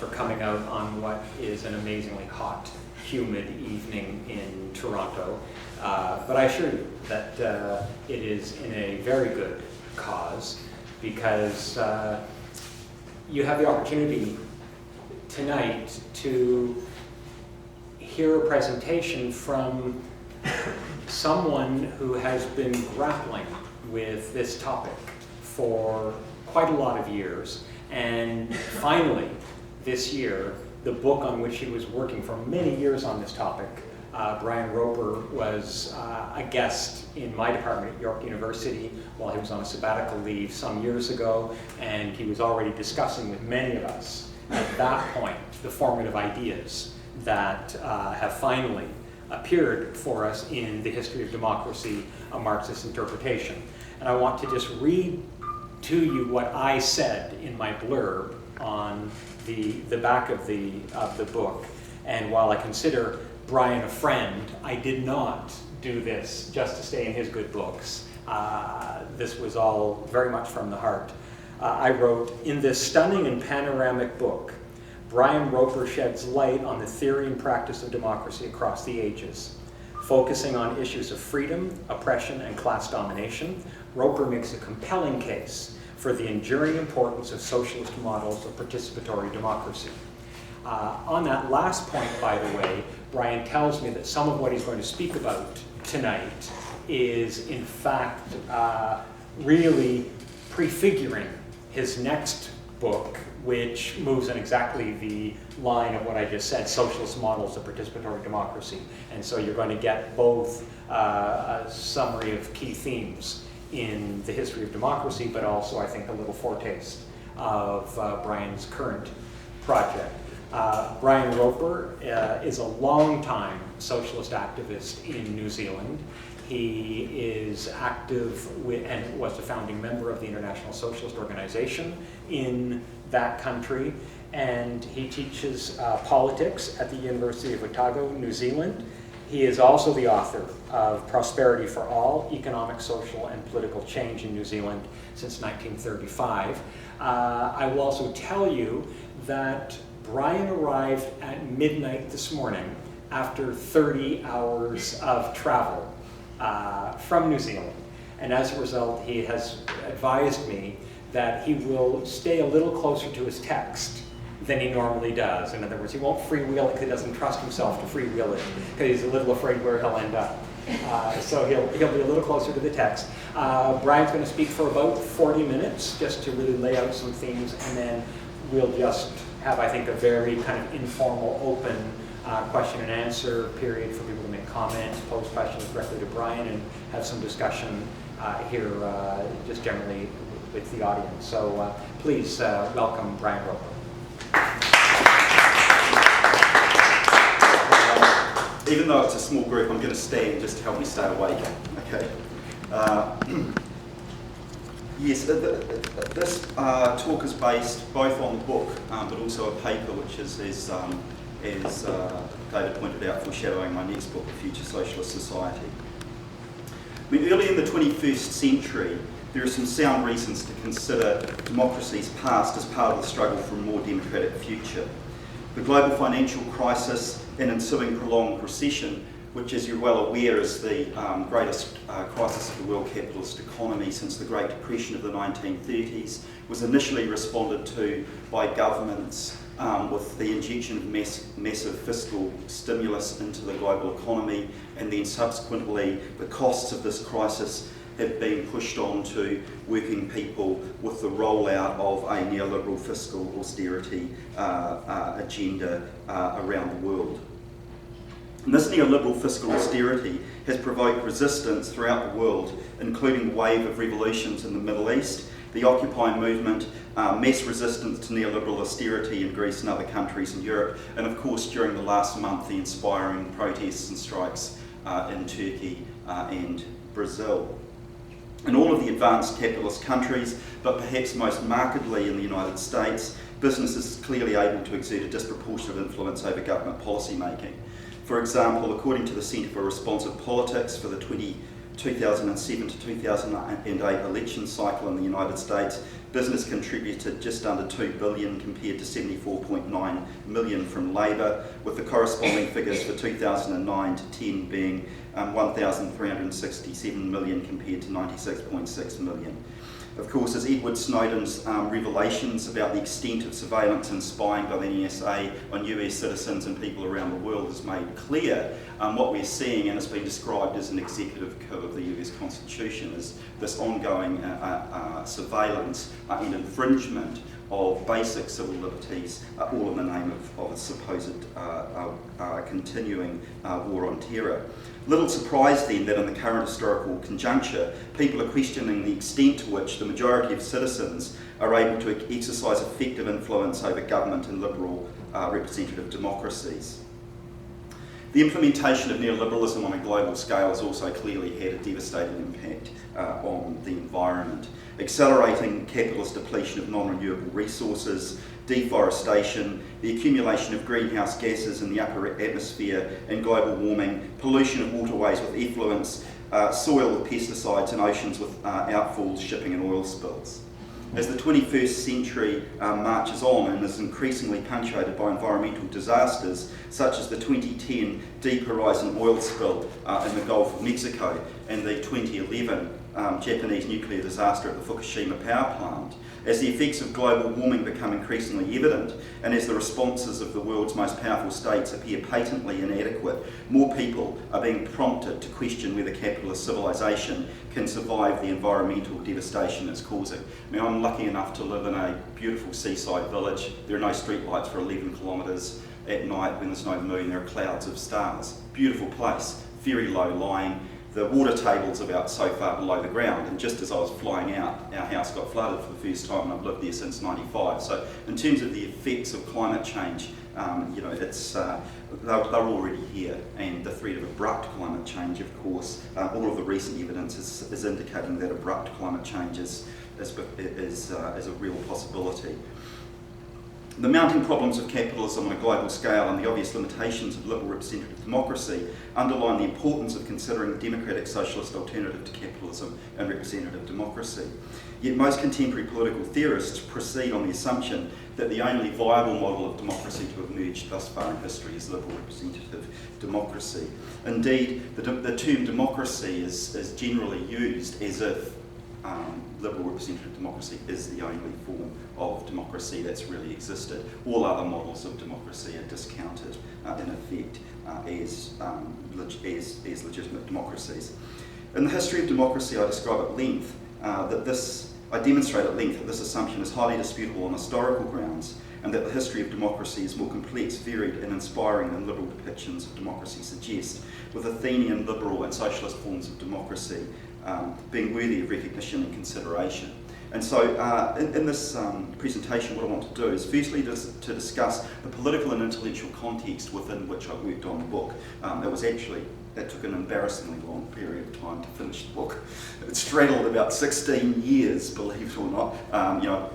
for coming out on what is an amazingly hot, humid evening in Toronto. But I assure you that it is in a very good cause, because you have the opportunity tonight to hear a presentation from someone who has been grappling with this topic for quite a lot of years, and finally this year the book on which he was working for many years on this topic, Brian Roper, was a guest in my department at York University while he was on a sabbatical leave some years ago, and he was already discussing with many of us at that point the formative ideas that have finally appeared for us in The History of Democracy, a Marxist Interpretation. And I want to just read to you what I said in my blurb on the back of the book. And while I consider Brian a friend, I did not do this just to stay in his good books. This was all very much from the heart. I wrote, "In this stunning and panoramic book, Brian Roper sheds light on the theory and practice of democracy across the ages. Focusing on issues of freedom, oppression, and class domination, Roper makes a compelling case for the enduring importance of socialist models of participatory democracy." On that last point, by the way, Brian tells me that some of what he's going to speak about tonight is, in fact, really prefiguring his next book, which moves in exactly the line of what I just said, socialist models of participatory democracy. And so you're going to get both a summary of key themes in The History of Democracy, but also, I think, a little foretaste of Brian's current project. Brian Roper is a long-time socialist activist in New Zealand. He is active and was a founding member of the International Socialist Organization in that country, and he teaches politics at the University of Otago, New Zealand. He is also the author of Prosperity for All, Economic, Social, and Political Change in New Zealand since 1935. I will also tell you that Brian arrived at midnight this morning after 30 hours of travel from New Zealand. And as a result, he has advised me that he will stay a little closer to his text than he normally does. In other words, he won't freewheel it because he doesn't trust himself to freewheel it, because he's a little afraid where he'll end up. So he'll be a little closer to the text. Brian's going to speak for about 40 minutes just to really lay out some themes, and then we'll just have, I think, a very kind of informal, open question and answer period for people to make comments, pose questions directly to Brian, and have some discussion here just generally with the audience. So please welcome Brian Roper. Even though it's a small group, I'm going to stand just to help me stay awake. Okay. Yes, this talk is based both on the book, but also a paper which is, as David pointed out, foreshadowing my next book, A Future Socialist Society. I mean, early in the 21st century, there are some sound reasons to consider democracy's past as part of the struggle for a more democratic future. The global financial crisis and ensuing prolonged recession, which, as you're well aware, is the greatest crisis of the world capitalist economy since the Great Depression of the 1930s, was initially responded to by governments with the injection of massive fiscal stimulus into the global economy, and then subsequently the costs of this crisis have been pushed on to working people with the rollout of a neoliberal fiscal austerity agenda around the world. And this neoliberal fiscal austerity has provoked resistance throughout the world, including the wave of revolutions in the Middle East, the Occupy movement, mass resistance to neoliberal austerity in Greece and other countries in Europe, and of course during the last month the inspiring protests and strikes in Turkey and Brazil. In all of the advanced capitalist countries, but perhaps most markedly in the United States, business is clearly able to exert a disproportionate influence over government policy making. For example, according to the Centre for Responsive Politics for the 2007 to 2008 election cycle in the United States, business contributed just under $2 billion compared to $74.9 million from Labor, with the corresponding figures for 2009 to 10 being $1,367 million compared to $96.6 million. Of course, as Edward Snowden's revelations about the extent of surveillance and spying by the NSA on US citizens and people around the world has made clear, what we're seeing, and it's been described as an executive coup of the US Constitution, is this ongoing surveillance and infringement of basic civil liberties, all in the name of a supposed continuing war on terror. Little surprise then that in the current historical conjuncture, people are questioning the extent to which the majority of citizens are able to exercise effective influence over government and liberal representative democracies. The implementation of neoliberalism on a global scale has also clearly had a devastating impact on the environment, accelerating capitalist depletion of non-renewable resources, deforestation, the accumulation of greenhouse gases in the upper atmosphere and global warming, pollution of waterways with effluents, soil with pesticides and oceans with outfalls, shipping and oil spills. As the 21st century marches on and is increasingly punctuated by environmental disasters such as the 2010 Deep Horizon oil spill in the Gulf of Mexico and the 2011 Japanese nuclear disaster at the Fukushima power plant, as the effects of global warming become increasingly evident and as the responses of the world's most powerful states appear patently inadequate, more people are being prompted to question whether capitalist civilization can survive the environmental devastation it's causing. I mean, I'm lucky enough to live in a beautiful seaside village. There are no street lights for 11 kilometres. At night, when there's no moon, there are clouds of stars. Beautiful place, very low lying. The water table's about so far below the ground, and just as I was flying out, our house got flooded for the first time, and I've lived there since '95. So in terms of the effects of climate change, it's they're already here, and the threat of abrupt climate change, of course, all of the recent evidence is indicating that abrupt climate change is a real possibility. The mounting problems of capitalism on a global scale and the obvious limitations of liberal representative democracy underline the importance of considering the democratic socialist alternative to capitalism and representative democracy. Yet most contemporary political theorists proceed on the assumption that the only viable model of democracy to have emerged thus far in history is liberal representative democracy. Indeed, the term democracy is generally used as if liberal representative democracy is the only form of democracy that's really existed. All other models of democracy are discounted in effect as legitimate democracies. In the history of democracy, I describe at length I demonstrate at length that this assumption is highly disputable on historical grounds, and that the history of democracy is more complex, varied and inspiring than liberal depictions of democracy suggest, with Athenian, liberal and socialist forms of democracy being worthy of recognition and consideration. And so in this presentation, what I want to do is firstly to discuss the political and intellectual context within which I worked on the book. It took an embarrassingly long period of time to finish the book. It straddled about 16 years, believe it or not. I've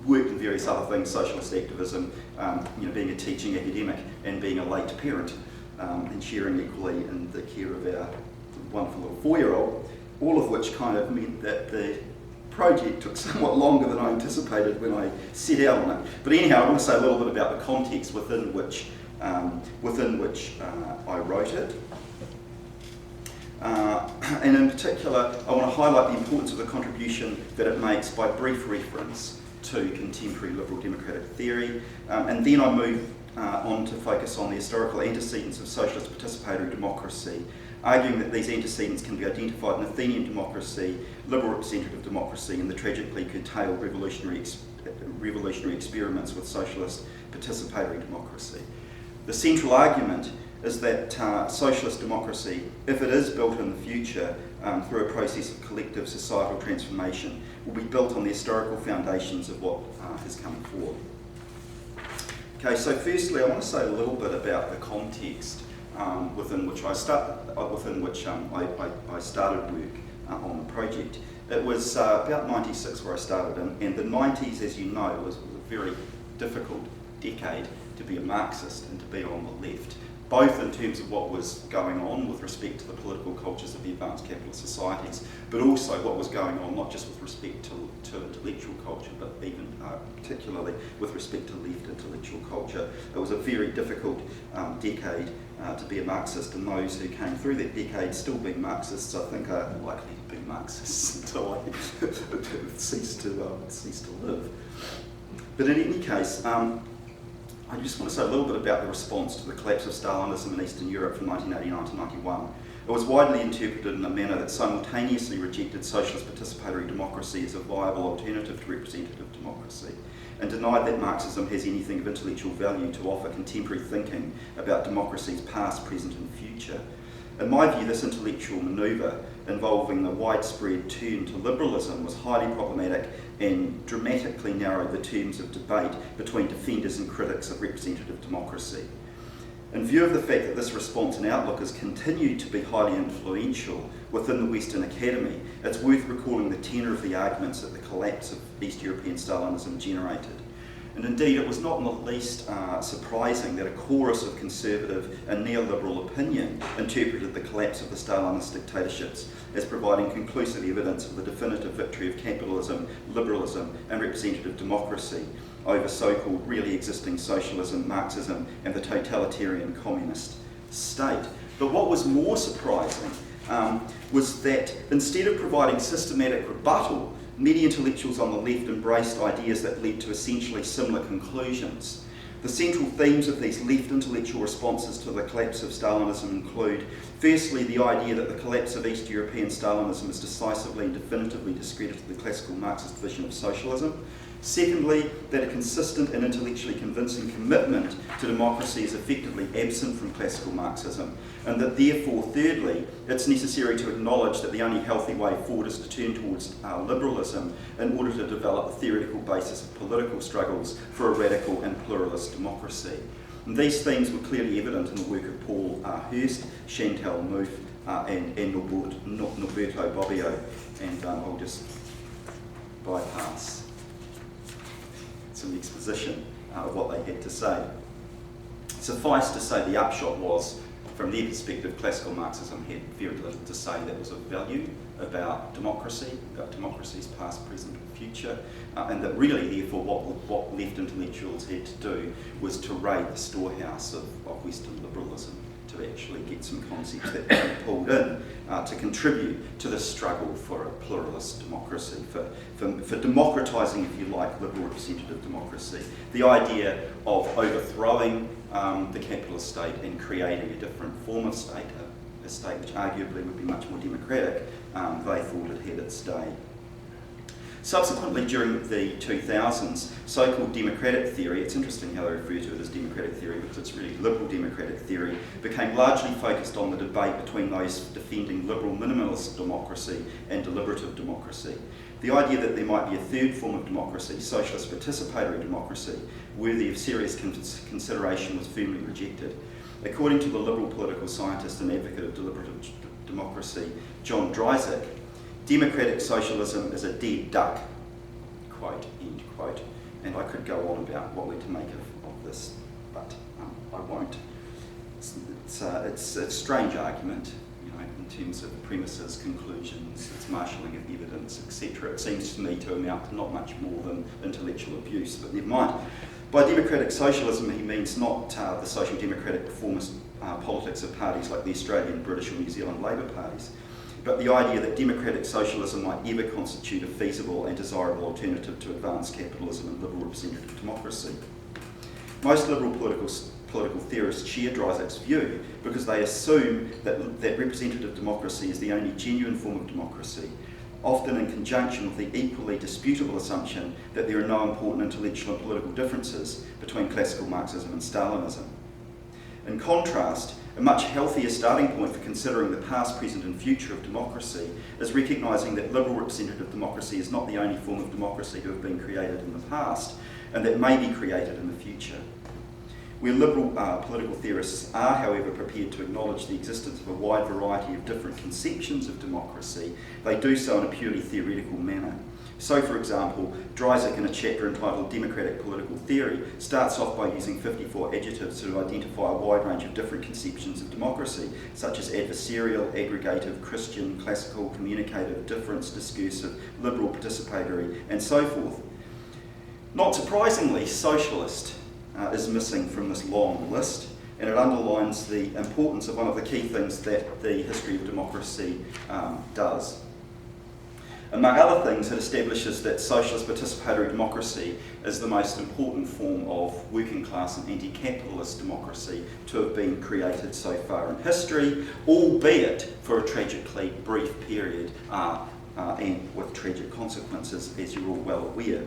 worked in various other things, socialist activism, being a teaching academic and being a late parent, and sharing equally in the care of our wonderful little 4-year-old, all of which kind of meant that the project took somewhat longer than I anticipated when I set out on it. But anyhow, I want to say a little bit about the context within which I wrote it. And in particular, I want to highlight the importance of the contribution that it makes by brief reference to contemporary liberal democratic theory, and then I move on to focus on the historical antecedents of socialist participatory democracy, arguing that these antecedents can be identified in Athenian democracy, liberal representative democracy, and the tragically curtailed revolutionary experiments with socialist participatory democracy. The central argument is that socialist democracy, if it is built in the future through a process of collective societal transformation, will be built on the historical foundations of what has come before. Okay, so firstly, I want to say a little bit about the context within which I started work on the project. It was about '96 where I started, and the '90s, as you know, was a very difficult decade to be a Marxist and to be on the left. both in terms of what was going on with respect to the political cultures of the advanced capitalist societies, but also what was going on not just with respect to intellectual culture, but even particularly with respect to left intellectual culture. It was a very difficult decade to be a Marxist, and those who came through that decade still being Marxists, I think, are likely to be Marxists until I cease to live. But in any case, I just want to say a little bit about the response to the collapse of Stalinism in Eastern Europe from 1989 to 91. It was widely interpreted in a manner that simultaneously rejected socialist participatory democracy as a viable alternative to representative democracy, and denied that Marxism has anything of intellectual value to offer contemporary thinking about democracy's past, present and future. In my view, this intellectual manoeuvre involving the widespread turn to liberalism was highly problematic and dramatically narrowed the terms of debate between defenders and critics of representative democracy. In view of the fact that this response and outlook has continued to be highly influential within the Western Academy, it's worth recalling the tenor of the arguments that the collapse of East European Stalinism generated. And indeed, it was not in the least surprising that a chorus of conservative and neoliberal opinion interpreted the collapse of the Stalinist dictatorships as providing conclusive evidence of the definitive victory of capitalism, liberalism and representative democracy over so-called really existing socialism, Marxism and the totalitarian communist state. But what was more surprising was that instead of providing systematic rebuttal, many intellectuals on the left embraced ideas that led to essentially similar conclusions. The central themes of these left intellectual responses to the collapse of Stalinism include, firstly, the idea that the collapse of East European Stalinism has decisively and definitively discredited the classical Marxist vision of socialism. Secondly, that a consistent and intellectually convincing commitment to democracy is effectively absent from classical Marxism, and that therefore, thirdly, it's necessary to acknowledge that the only healthy way forward is to turn towards liberalism in order to develop a theoretical basis of political struggles for a radical and pluralist democracy. And these themes were clearly evident in the work of Paul Hirst, Chantal Mouffe, and Norberto Bobbio, and I'll just bypass some exposition of what they had to say. Suffice to say, the upshot was, from their perspective, classical Marxism had very little to say that was of value about democracy's past, present and future, and that really, therefore, what left intellectuals had to do was to raid the storehouse of Western liberalism, to actually get some concepts that they pulled in to contribute to the struggle for a pluralist democracy, for democratising, if you like, liberal representative democracy. The idea of overthrowing the capitalist state and creating a different form of state, a state which arguably would be much more democratic, they thought it had its day. Subsequently, during the 2000s, so-called democratic theory, it's interesting how they refer to it as democratic theory because it's really liberal democratic theory, became largely focused on the debate between those defending liberal minimalist democracy and deliberative democracy. The idea that there might be a third form of democracy, socialist participatory democracy, worthy of serious consideration was firmly rejected. According to the liberal political scientist and advocate of deliberative democracy, John Dryzek, democratic socialism is a dead duck, quote, end quote. And I could go on about what we're to make of this, but I won't. It's a strange argument, in terms of premises, conclusions, its marshalling of evidence, etc. It seems to me to amount to not much more than intellectual abuse, but never mind. By democratic socialism, he means not the social democratic reformist politics of parties like the Australian, British or New Zealand Labour parties, but the idea that democratic socialism might ever constitute a feasible and desirable alternative to advanced capitalism and liberal representative democracy. Most liberal political theorists share Dryzek's view because they assume that representative democracy is the only genuine form of democracy, often in conjunction with the equally disputable assumption that there are no important intellectual and political differences between classical Marxism and Stalinism. In contrast, a much healthier starting point for considering the past, present and future of democracy is recognising that liberal representative democracy is not the only form of democracy to have been created in the past and that may be created in the future. Where liberal political theorists are, however, prepared to acknowledge the existence of a wide variety of different conceptions of democracy, they do so in a purely theoretical manner. So, for example, Dryzek, in a chapter entitled Democratic Political Theory, starts off by using 54 adjectives to identify a wide range of different conceptions of democracy, such as adversarial, aggregative, Christian, classical, communicative, difference, discursive, liberal, participatory, and so forth. Not surprisingly, socialist is missing from this long list, and it underlines the importance of one of the key things that the history of democracy does. Among other things, it establishes that socialist participatory democracy is the most important form of working class and anti-capitalist democracy to have been created so far in history, albeit for a tragically brief period and with tragic consequences, as you're all well aware.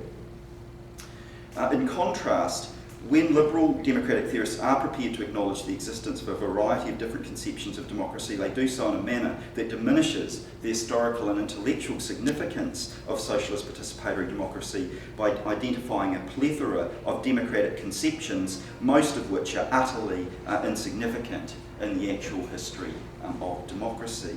In contrast, when liberal democratic theorists are prepared to acknowledge the existence of a variety of different conceptions of democracy, they do so in a manner that diminishes the historical and intellectual significance of socialist participatory democracy by identifying a plethora of democratic conceptions, most of which are utterly insignificant in the actual history of democracy.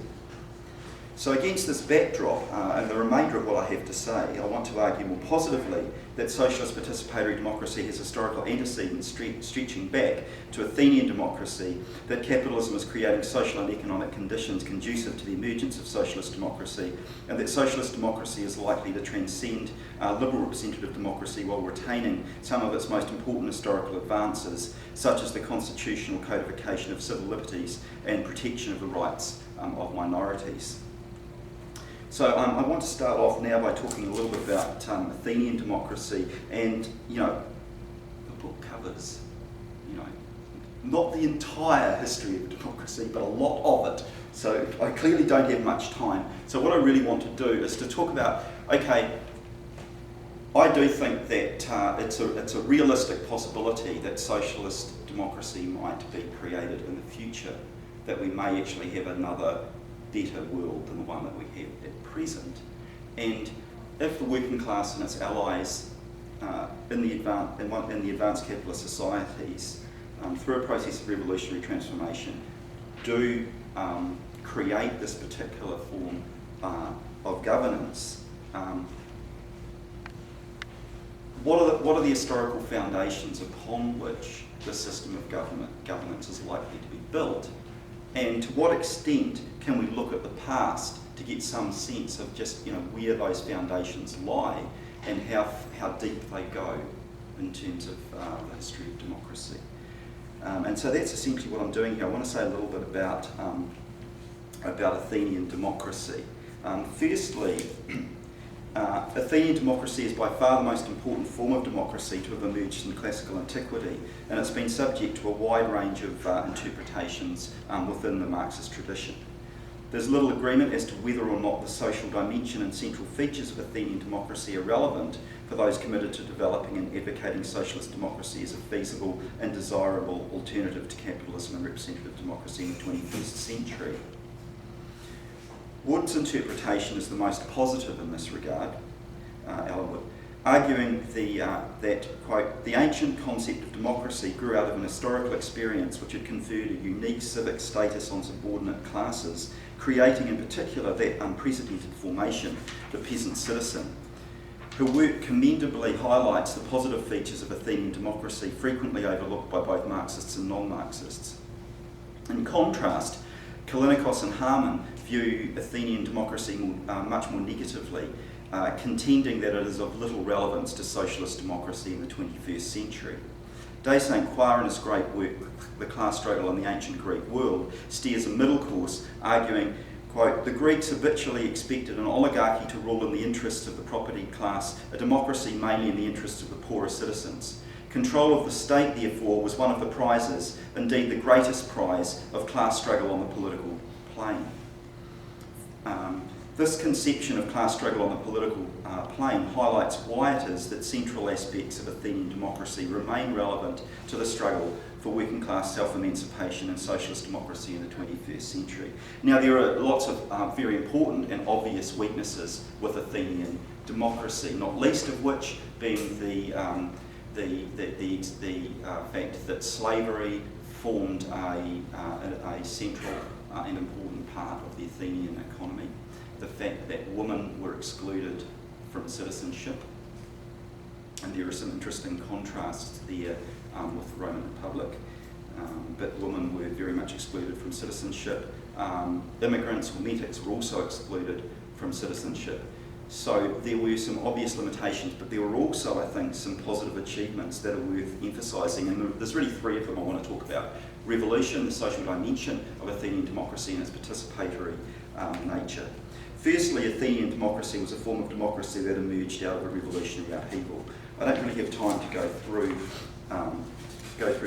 So against this backdrop, and the remainder of what I have to say, I want to argue more positively that socialist participatory democracy has historical antecedents stretching back to Athenian democracy, that capitalism is creating social and economic conditions conducive to the emergence of socialist democracy, and that socialist democracy is likely to transcend liberal representative democracy while retaining some of its most important historical advances, such as the constitutional codification of civil liberties and protection of the rights of minorities. So I want to start off now by talking a little bit about Athenian democracy, and the book covers not the entire history of democracy, but a lot of it. So I clearly don't have much time. So what I really want to do is to talk about, okay, I do think that it's a realistic possibility that socialist democracy might be created in the future, that we may actually have another better world than the one that we have at present. And if the working class and its allies in the advanced capitalist societies, through a process of revolutionary transformation, do create this particular form of governance, what are the historical foundations upon which the system of governance is likely to be built? And to what extent can we look at the past to get some sense of just where those foundations lie and how deep they go in terms of the history of democracy? And so that's essentially what I'm doing here. I want to say a little bit about Athenian democracy. Firstly, Athenian democracy is by far the most important form of democracy to have emerged in classical antiquity, and it's been subject to a wide range of interpretations within the Marxist tradition. There's little agreement as to whether or not the social dimension and central features of Athenian democracy are relevant for those committed to developing and advocating socialist democracy as a feasible and desirable alternative to capitalism and representative democracy in the 21st century. Wood's interpretation is the most positive in this regard, Alan Wood, arguing that, quote, the ancient concept of democracy grew out of an historical experience which had conferred a unique civic status on subordinate classes, creating in particular that unprecedented formation, the peasant citizen. Her work commendably highlights the positive features of Athenian democracy, frequently overlooked by both Marxists and non-Marxists. In contrast, Kalinikos and Harman view Athenian democracy much more negatively, contending that it is of little relevance to socialist democracy in the 21st century. De St. Croix, in his great work, The Class Struggle in the Ancient Greek World, steers a middle course, arguing, quote, the Greeks habitually expected an oligarchy to rule in the interests of the property class, a democracy mainly in the interests of the poorer citizens. Control of the state, therefore, was one of the prizes, indeed the greatest prize, of class struggle on the political plane. This conception of class struggle on the political plane highlights why it is that central aspects of Athenian democracy remain relevant to the struggle for working class self-emancipation and socialist democracy in the 21st century. Now, there are lots of very important and obvious weaknesses with Athenian democracy, not least of which being the fact that slavery formed a central and important part of the Athenian economy. The fact that women were excluded from citizenship. And there are some interesting contrasts there with the Roman Republic. But women were very much excluded from citizenship. Immigrants or metics were also excluded from citizenship. So there were some obvious limitations, but there were also, I think, some positive achievements that are worth emphasising. And there's really three of them I want to talk about. Revolution, the social dimension of Athenian democracy and its participatory nature. Firstly, Athenian democracy was a form of democracy that emerged out of a revolutionary upheaval. I don't really have time to go through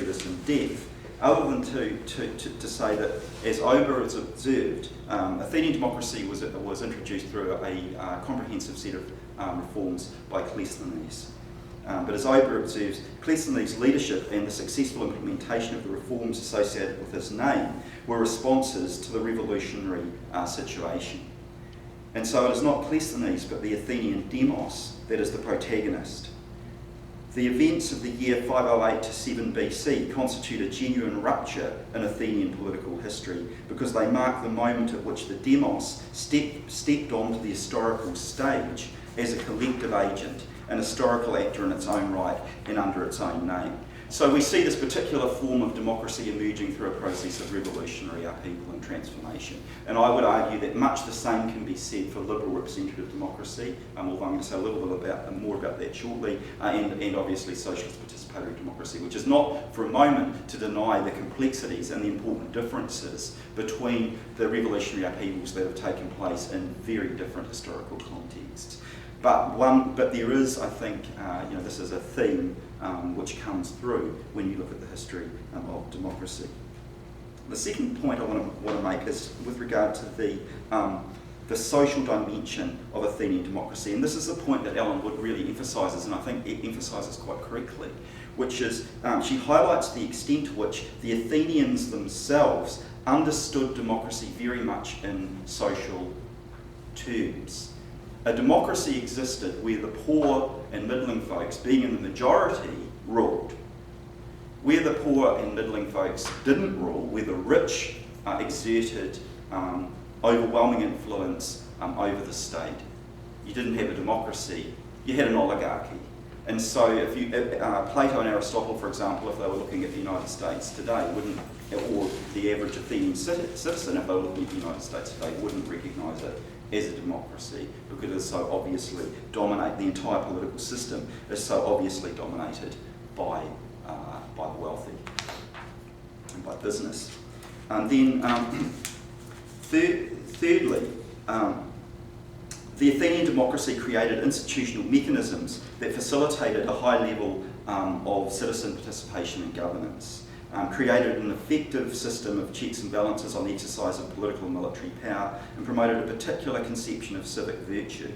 this in depth, other than to say that, as Ober has observed, Athenian democracy was introduced through a comprehensive set of reforms by Cleisthenes. But as Ober observes, Cleisthenes' leadership and the successful implementation of the reforms associated with his name were responses to the revolutionary situation. And so it is not Cleisthenes, but the Athenian demos that is the protagonist. The events of the year 508 to 7 BC constitute a genuine rupture in Athenian political history because they mark the moment at which the demos stepped onto the historical stage as a collective agent, an historical actor in its own right and under its own name. So we see this particular form of democracy emerging through a process of revolutionary upheaval and transformation. And I would argue that much the same can be said for liberal representative democracy, although I'm going to say a little bit more about that shortly, and obviously socialist participatory democracy, which is not for a moment to deny the complexities and the important differences between the revolutionary upheavals that have taken place in very different historical contexts. But there is, I think, this is a theme which comes through when you look at the history of democracy. The second point I want to make is with regard to the social dimension of Athenian democracy, and this is a point that Ellen Wood really emphasises, and I think it emphasises quite correctly, which is she highlights the extent to which the Athenians themselves understood democracy very much in social terms. A democracy existed where the poor and middling folks, being in the majority, ruled. Where the poor and middling folks didn't rule, where the rich exerted overwhelming influence over the state, you didn't have a democracy, you had an oligarchy. And so if Plato and Aristotle, for example, if they were looking at the United States today, or the average Athenian citizen, if they were looking at the United States today, wouldn't recognise it as a democracy because it is so obviously the entire political system is so obviously dominated by the wealthy and by business. And then thirdly, the Athenian democracy created institutional mechanisms that facilitated a high level of citizen participation and governance. Created an effective system of checks and balances on the exercise of political and military power, and promoted a particular conception of civic virtue.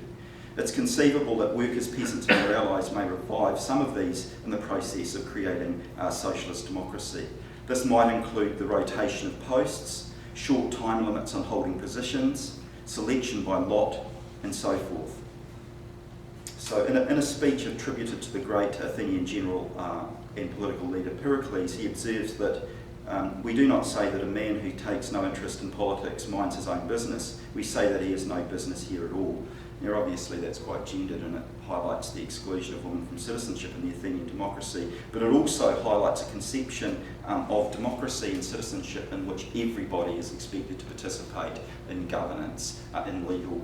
It's conceivable that workers, peasants and their allies may revive some of these in the process of creating socialist democracy. This might include the rotation of posts, short time limits on holding positions, selection by lot, and so forth. So in a speech attributed to the great Athenian general and political leader Pericles, he observes that we do not say that a man who takes no interest in politics minds his own business. We say that he has no business here at all. Now obviously that's quite gendered and it highlights the exclusion of women from citizenship in the Athenian democracy, but it also highlights a conception of democracy and citizenship in which everybody is expected to participate in governance, in legal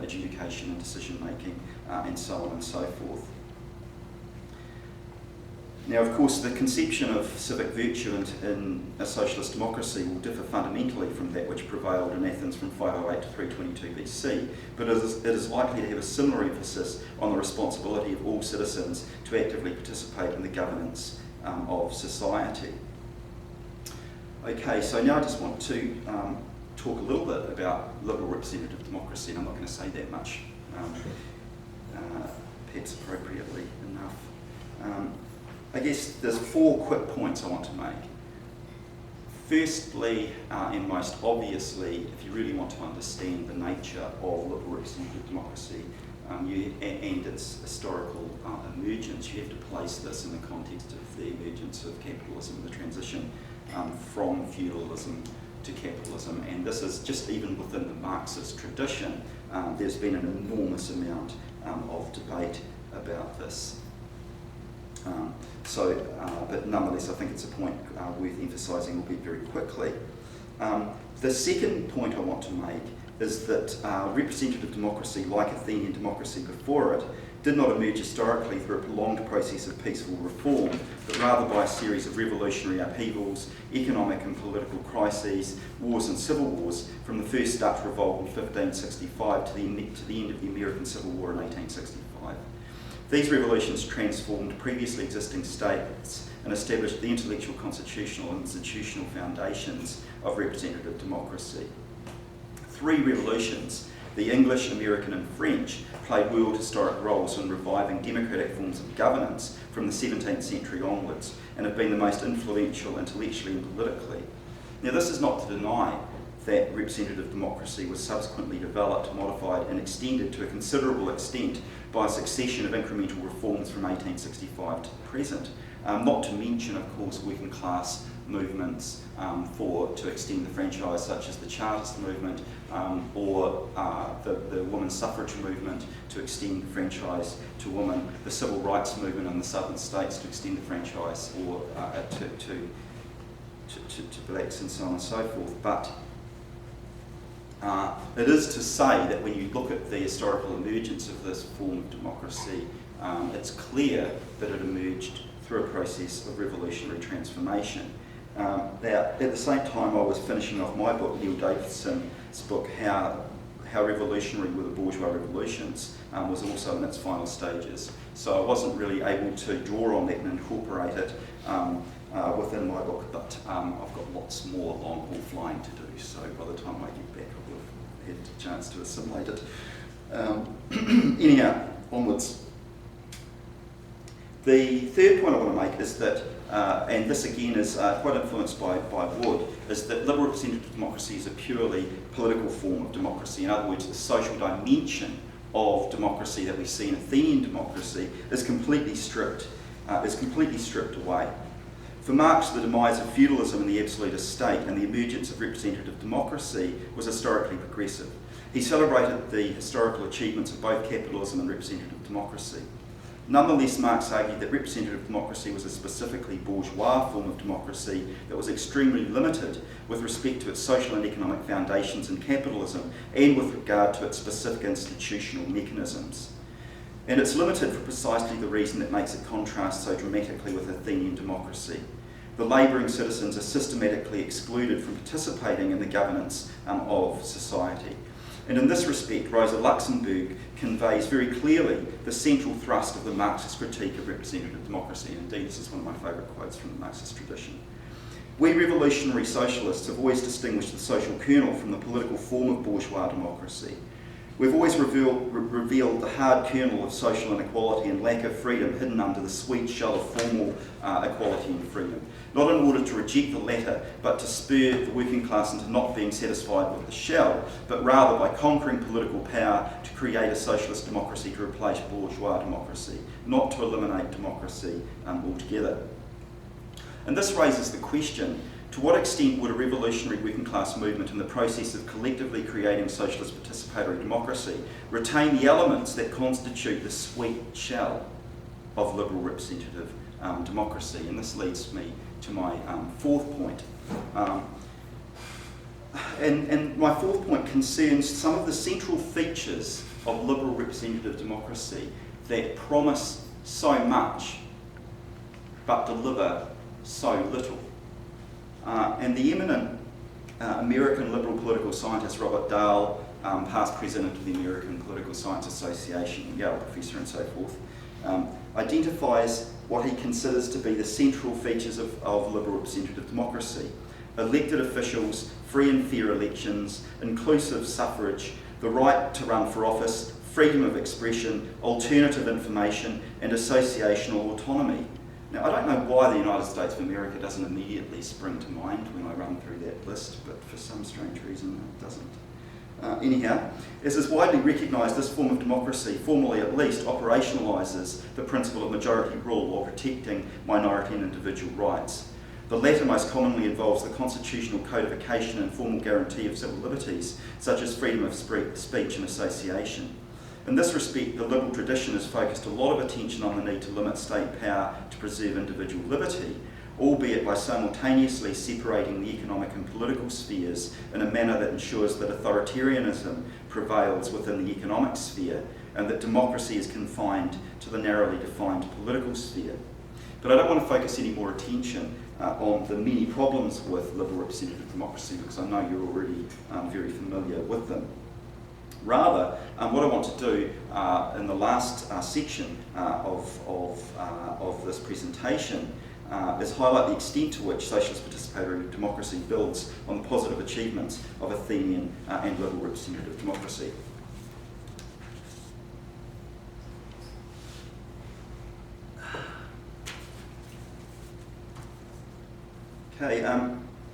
adjudication and decision making, and so on and so forth. Now, of course, the conception of civic virtue in a socialist democracy will differ fundamentally from that which prevailed in Athens from 508 to 322 BC, but it is likely to have a similar emphasis on the responsibility of all citizens to actively participate in the governance of society. Okay, so now I just want to talk a little bit about liberal representative democracy, and I'm not going to say that much, perhaps appropriately enough. I guess there's 4 quick points I want to make. Firstly, and most obviously, if you really want to understand the nature of liberal representative democracy and its historical emergence, you have to place this in the context of the emergence of capitalism, the transition from feudalism to capitalism. And this is just even within the Marxist tradition, there's been an enormous amount of debate about this. But nonetheless, I think it's a point worth emphasising, albeit very quickly. The second point I want to make is that representative democracy, like Athenian democracy before it, did not emerge historically through a prolonged process of peaceful reform, but rather by a series of revolutionary upheavals, economic and political crises, wars and civil wars, from the first Dutch revolt in 1565 to the end of the American Civil War in 1865. These revolutions transformed previously existing states and established the intellectual, constitutional and institutional foundations of representative democracy. Three revolutions, the English, American and French, played world historic roles in reviving democratic forms of governance from the 17th century onwards, and have been the most influential intellectually and politically. Now, this is not to deny that representative democracy was subsequently developed, modified and extended to a considerable extent by a succession of incremental reforms from 1865 to the present. Not to mention, of course, working class movements to extend the franchise, such as the Chartist movement or the women's suffrage movement to extend the franchise to women, the civil rights movement in the southern states to extend the franchise or to blacks and so on and so forth. But it is to say that when you look at the historical emergence of this form of democracy, it's clear that it emerged through a process of revolutionary transformation. Now, at the same time I was finishing off my book, Neil Davidson's book, How Revolutionary Were the Bourgeois Revolutions, was also in its final stages. So I wasn't really able to draw on that and incorporate it within my book, but I've got lots more long haul flying to do, so by the time I get back I will have had a chance to assimilate it. Anyhow, onwards. The third point I want to make is that, and this again is quite influenced by Wood, is that liberal representative democracy is a purely political form of democracy. In other words, the social dimension of democracy that we see in Athenian democracy is completely stripped away. For Marx, the demise of feudalism and the absolutist state and the emergence of representative democracy was historically progressive. He celebrated the historical achievements of both capitalism and representative democracy. Nonetheless, Marx argued that representative democracy was a specifically bourgeois form of democracy that was extremely limited with respect to its social and economic foundations in capitalism and with regard to its specific institutional mechanisms. And it's limited for precisely the reason that makes it contrast so dramatically with Athenian democracy. The labouring citizens are systematically excluded from participating in the governance of society. And in this respect, Rosa Luxemburg conveys very clearly the central thrust of the Marxist critique of representative democracy. And indeed, this is one of my favourite quotes from the Marxist tradition. We revolutionary socialists have always distinguished the social kernel from the political form of bourgeois democracy. We've always revealed the hard kernel of social inequality and lack of freedom hidden under the sweet shell of formal equality and freedom, not in order to reject the latter, but to spur the working class into not being satisfied with the shell, but rather by conquering political power to create a socialist democracy to replace bourgeois democracy, not to eliminate democracy altogether. And this raises the question, to what extent would a revolutionary working class movement in the process of collectively creating socialist participatory democracy retain the elements that constitute the sweet shell of liberal representative democracy? And this leads me to my fourth point. And my fourth point concerns some of the central features of liberal representative democracy that promise so much but deliver so little. And the eminent American liberal political scientist Robert Dahl, past president of the American Political Science Association, Yale professor and so forth, identifies what he considers to be the central features of liberal representative democracy: elected officials, free and fair elections, inclusive suffrage, the right to run for office, freedom of expression, alternative information, and associational autonomy. Now, I don't know why the United States of America doesn't immediately spring to mind when I run through that list, but for some strange reason it doesn't. Anyhow, as is widely recognised, this form of democracy, formally at least, operationalises the principle of majority rule while protecting minority and individual rights. The latter most commonly involves the constitutional codification and formal guarantee of civil liberties, such as freedom of speech and association. In this respect, the liberal tradition has focused a lot of attention on the need to limit state power to preserve individual liberty, albeit by simultaneously separating the economic and political spheres in a manner that ensures that authoritarianism prevails within the economic sphere and that democracy is confined to the narrowly defined political sphere. But I don't want to focus any more attention on the many problems with liberal representative democracy, because I know you're already very familiar with them. Rather, what I want to do in the last section of this presentation is highlight the extent to which socialist participatory democracy builds on the positive achievements of Athenian and liberal representative democracy. Okay,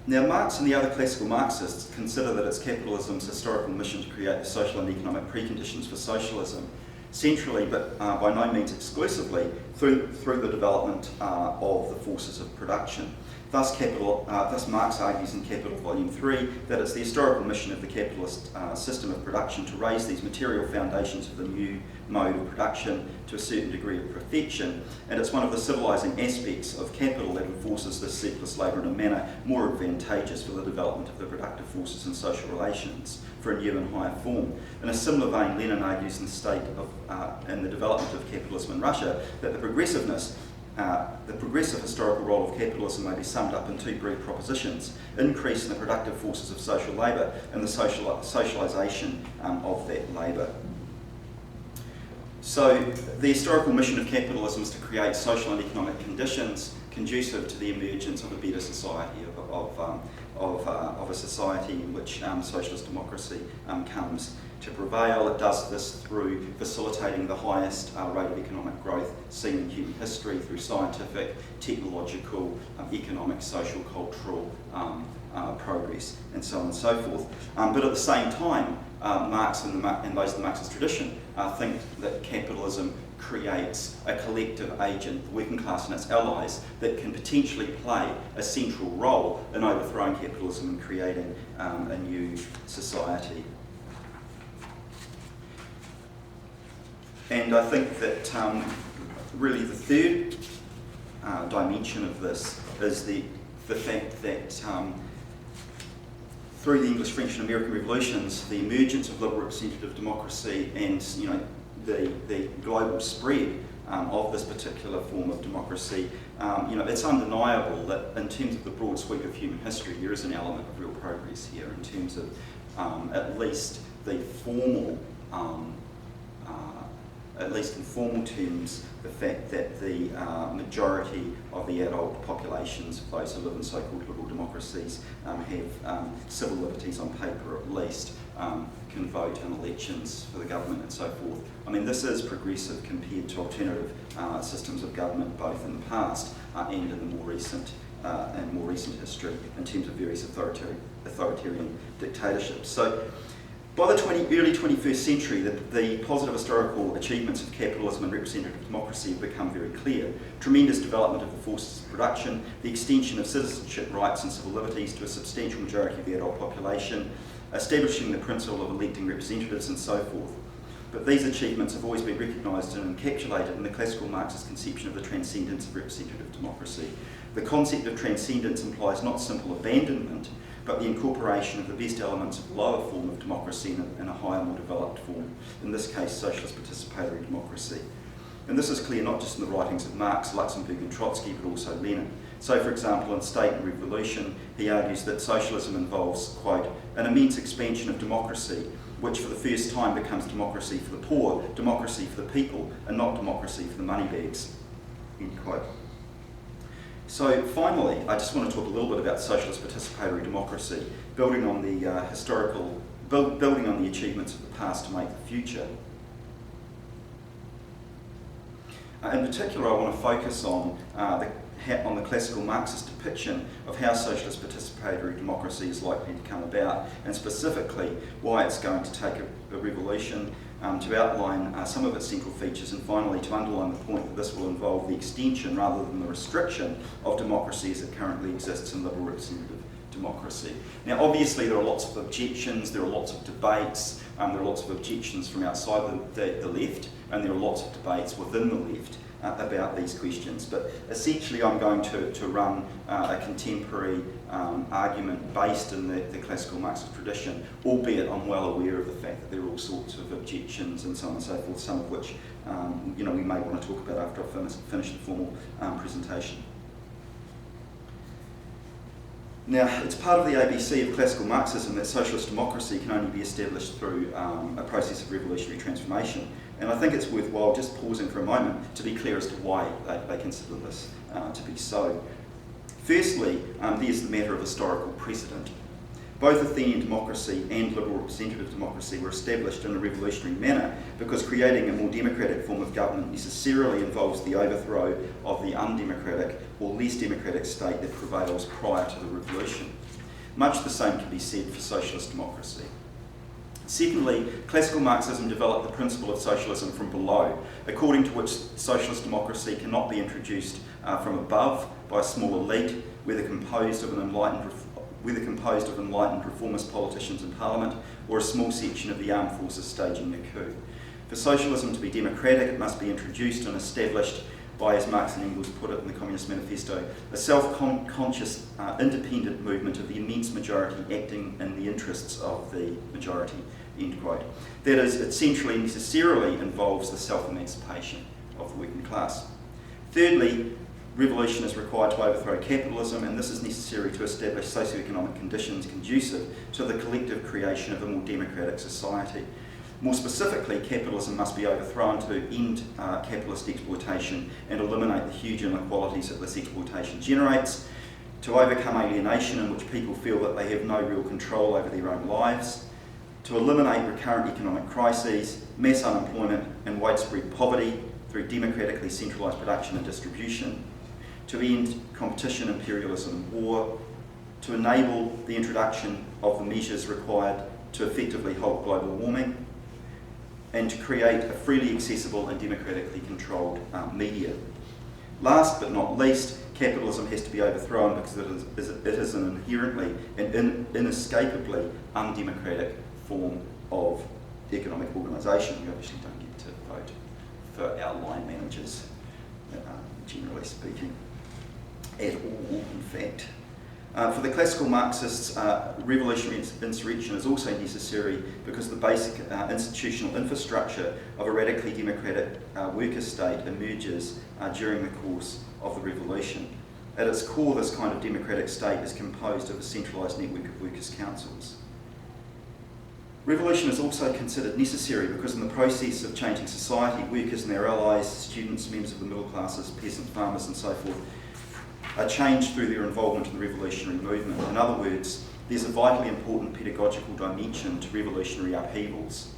now Marx and the other classical Marxists consider that it's capitalism's historical mission to create the social and economic preconditions for socialism, centrally but by no means exclusively through the development of the forces of production. Thus Marx argues in Capital Volume 3 that it's the historical mission of the capitalist system of production to raise these material foundations of the new mode of production to a certain degree of perfection, and it's one of the civilising aspects of capital that enforces this surplus labour in a manner more advantageous for the development of the productive forces in social relations for a new and higher form. In a similar vein, Lenin argues in the development of capitalism in Russia that the progressive historical role of capitalism may be summed up in two brief propositions: increase in the productive forces of social labour and the socialisation of that labour. So the historical mission of capitalism is to create social and economic conditions conducive to the emergence of a better society, of a society in which socialist democracy comes to prevail. It does this through facilitating the highest rate of economic growth seen in human history, through scientific, technological, economic, social, cultural progress, and so on and so forth. But at the same time, Marx and those of the Marxist tradition think that capitalism creates a collective agent, the working class and its allies, that can potentially play a central role in overthrowing capitalism and creating a new society. And I think that really the third dimension of this is the fact that through the English, French and American revolutions, the emergence of liberal representative democracy and the global spread of this particular form of democracy, it's undeniable that in terms of the broad sweep of human history, there is an element of real progress here in terms of at least the formal, at least in formal terms, the fact that the majority of the adult populations of those who live in so-called liberal democracies have civil liberties on paper at least, can vote in elections for the government and so forth. I mean, this is progressive compared to alternative systems of government, both in the past and in the more recent history in terms of various authoritarian dictatorships. So, by the early 21st century, the positive historical achievements of capitalism and representative democracy have become very clear. Tremendous development of the forces of production, the extension of citizenship rights and civil liberties to a substantial majority of the adult population, establishing the principle of electing representatives and so forth. But these achievements have always been recognised and encapsulated in the classical Marxist conception of the transcendence of representative democracy. The concept of transcendence implies not simple abandonment, but the incorporation of the best elements of the lower form of democracy in a higher, more developed form, in this case, socialist participatory democracy. And this is clear not just in the writings of Marx, Luxemburg and Trotsky, but also Lenin. So, for example, in State and Revolution, he argues that socialism involves, quote, an immense expansion of democracy, which for the first time becomes democracy for the poor, democracy for the people, and not democracy for the moneybags, end quote. So finally, I just want to talk a little bit about socialist participatory democracy, building on the building on the achievements of the past to make the future. In particular, I want to focus on the classical Marxist depiction of how socialist participatory democracy is likely to come about, and specifically why it's going to take a revolution, to outline some of its central features, and finally to underline the point that this will involve the extension rather than the restriction of democracy as it currently exists in liberal representative democracy. Now, obviously, there are lots of objections, there are lots of debates, there are lots of objections from outside the left, and there are lots of debates within the left about these questions. But essentially, I'm going to run a contemporary argument based in the classical Marxist tradition, albeit I'm well aware of the fact that there are all sorts of objections and so on and so forth, some of which we may want to talk about after I've finished the formal presentation. Now, it's part of the ABC of classical Marxism that socialist democracy can only be established through a process of revolutionary transformation. And I think it's worthwhile just pausing for a moment to be clear as to why they consider this to be so. Firstly, there's the matter of historical precedent. Both Athenian democracy and liberal representative democracy were established in a revolutionary manner because creating a more democratic form of government necessarily involves the overthrow of the undemocratic or less democratic state that prevails prior to the revolution. Much the same can be said for socialist democracy. Secondly, classical Marxism developed the principle of socialism from below, according to which socialist democracy cannot be introduced from above by a small elite, whether composed of enlightened reformist politicians in parliament or a small section of the armed forces staging the coup. For socialism to be democratic, it must be introduced and established by, as Marx and Engels put it in the Communist Manifesto, a self-conscious, independent movement of the immense majority acting in the interests of the majority, end quote. That is, it centrally necessarily involves the self-emancipation of the working class. Thirdly, revolution is required to overthrow capitalism, and this is necessary to establish socio-economic conditions conducive to the collective creation of a more democratic society. More specifically, capitalism must be overthrown to end capitalist exploitation and eliminate the huge inequalities that this exploitation generates, to overcome alienation in which people feel that they have no real control over their own lives, to eliminate recurrent economic crises, mass unemployment and widespread poverty through democratically centralised production and distribution, to end competition, imperialism and war, to enable the introduction of the measures required to effectively halt global warming, and to create a freely accessible and democratically controlled media. Last but not least, capitalism has to be overthrown because it is an inherently and inescapably undemocratic form of economic organisation. We obviously don't get to vote for our line managers, generally speaking, at all, in fact. For the classical Marxists, revolutionary insurrection is also necessary because the basic institutional infrastructure of a radically democratic worker state emerges during the course of the revolution. At its core, this kind of democratic state is composed of a centralised network of workers' councils. Revolution is also considered necessary because in the process of changing society, workers and their allies, students, members of the middle classes, peasant farmers and so forth, are changed through their involvement in the revolutionary movement. In other words, there's a vitally important pedagogical dimension to revolutionary upheavals.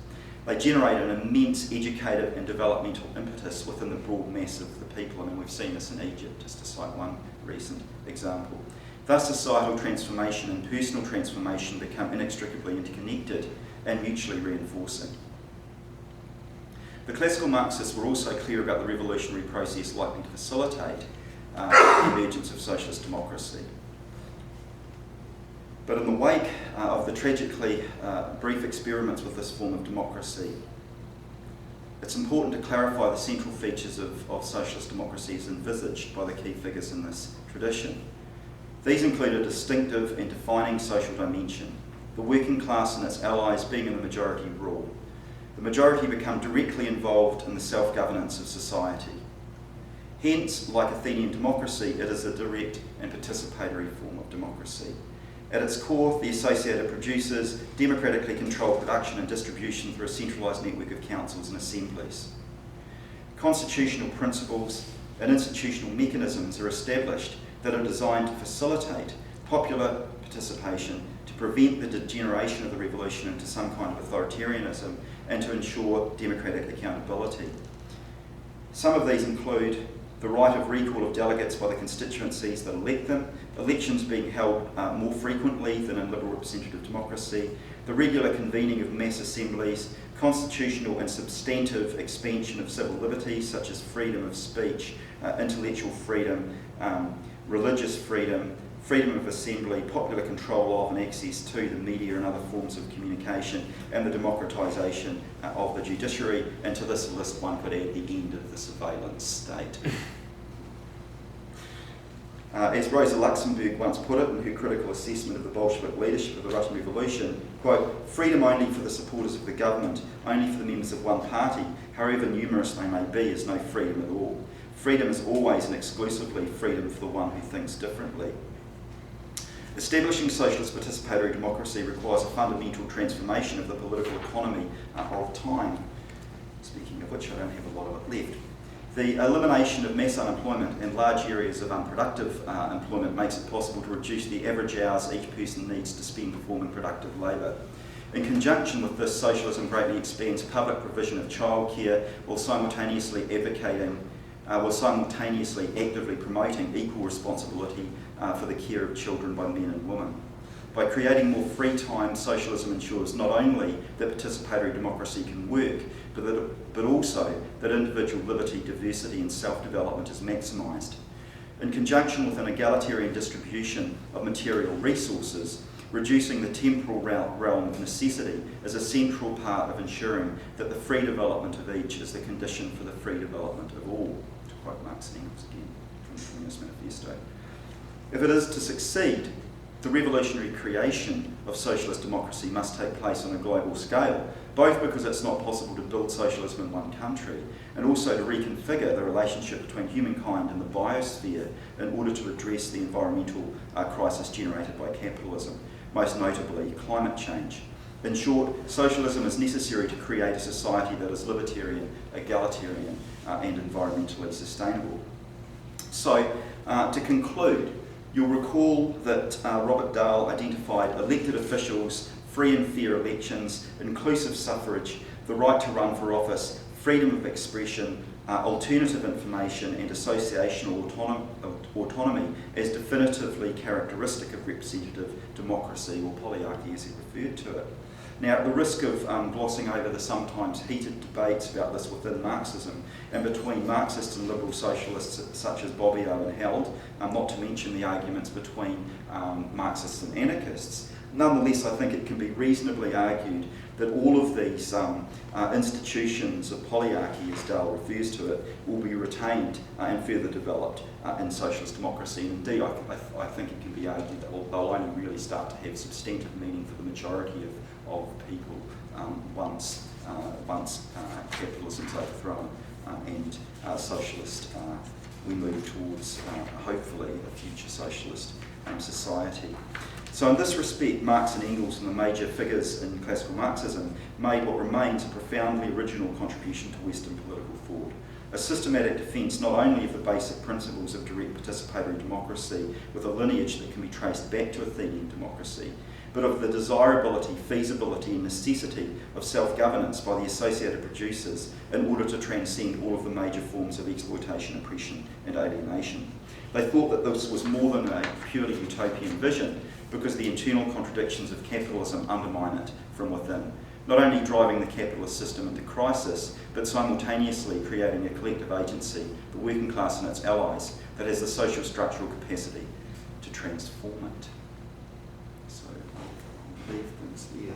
They generate an immense educative and developmental impetus within the broad mass of the people. I mean, we've seen this in Egypt, just to cite one recent example. Thus, societal transformation and personal transformation become inextricably interconnected and mutually reinforcing. The classical Marxists were also clear about the revolutionary process likely to facilitate the emergence of socialist democracy. But in the wake of the tragically brief experiments with this form of democracy, it's important to clarify the central features of socialist democracy as envisaged by the key figures in this tradition. These include a distinctive and defining social dimension, the working class and its allies being in the majority rule. The majority become directly involved in the self-governance of society. Hence, like Athenian democracy, it is a direct and participatory form of democracy. At its core, the associated producers democratically control production and distribution through a centralised network of councils and assemblies. Constitutional principles and institutional mechanisms are established that are designed to facilitate popular participation, to prevent the degeneration of the revolution into some kind of authoritarianism, and to ensure democratic accountability. Some of these include the right of recall of delegates by the constituencies that elect them, elections being held more frequently than in liberal representative democracy, the regular convening of mass assemblies, constitutional and substantive expansion of civil liberties such as freedom of speech, intellectual freedom, religious freedom, freedom of assembly, popular control of and access to the media and other forms of communication, and the democratisation of the judiciary. And to this list one could add the end of the surveillance state. As Rosa Luxemburg once put it in her critical assessment of the Bolshevik leadership of the Russian Revolution, quote, freedom only for the supporters of the government, only for the members of one party, however numerous they may be, is no freedom at all. Freedom is always and exclusively freedom for the one who thinks differently. Establishing socialist participatory democracy requires a fundamental transformation of the political economy of time. Speaking of which, I don't have a lot of it left. The elimination of mass unemployment and large areas of unproductive employment makes it possible to reduce the average hours each person needs to spend performing productive labour. In conjunction with this, socialism greatly expands public provision of childcare while simultaneously actively promoting equal responsibility for the care of children by men and women. By creating more free time, socialism ensures not only that participatory democracy can work, but also that individual liberty, diversity and self-development is maximised. In conjunction with an egalitarian distribution of material resources, reducing the temporal realm of necessity is a central part of ensuring that the free development of each is the condition for the free development of all, to quote Marx and Engels again from the Communist Manifesto. If it is to succeed, the revolutionary creation of socialist democracy must take place on a global scale, both because it's not possible to build socialism in one country, and also to reconfigure the relationship between humankind and the biosphere in order to address the environmental crisis generated by capitalism, most notably climate change. In short, socialism is necessary to create a society that is libertarian, egalitarian, and environmentally sustainable. So, to conclude, you'll recall that Robert Dahl identified elected officials, free and fair elections, inclusive suffrage, the right to run for office, freedom of expression, alternative information and associational autonomy as definitively characteristic of representative democracy, or polyarchy as he referred to it. Now, at the risk of glossing over the sometimes heated debates about this within Marxism and between Marxists and liberal socialists such as Bobbio and Held, not to mention the arguments between Marxists and anarchists, nonetheless I think it can be reasonably argued that all of these institutions of polyarchy, as Dahl refers to it, will be retained and further developed in socialist democracy. And indeed, I think it can be argued that they'll only really start to have substantive meaning for the majority of people once capitalism's overthrown and socialist, we move towards hopefully a future socialist society. So in this respect, Marx and Engels and the major figures in classical Marxism made what remains a profoundly original contribution to Western political thought. A systematic defence not only of the basic principles of direct participatory democracy with a lineage that can be traced back to Athenian democracy, but of the desirability, feasibility and necessity of self-governance by the associated producers in order to transcend all of the major forms of exploitation, oppression and alienation. They thought that this was more than a purely utopian vision because the internal contradictions of capitalism undermine it from within, not only driving the capitalist system into crisis, but simultaneously creating a collective agency, the working class and its allies, that has the social structural capacity to transform it. So I'll leave things there.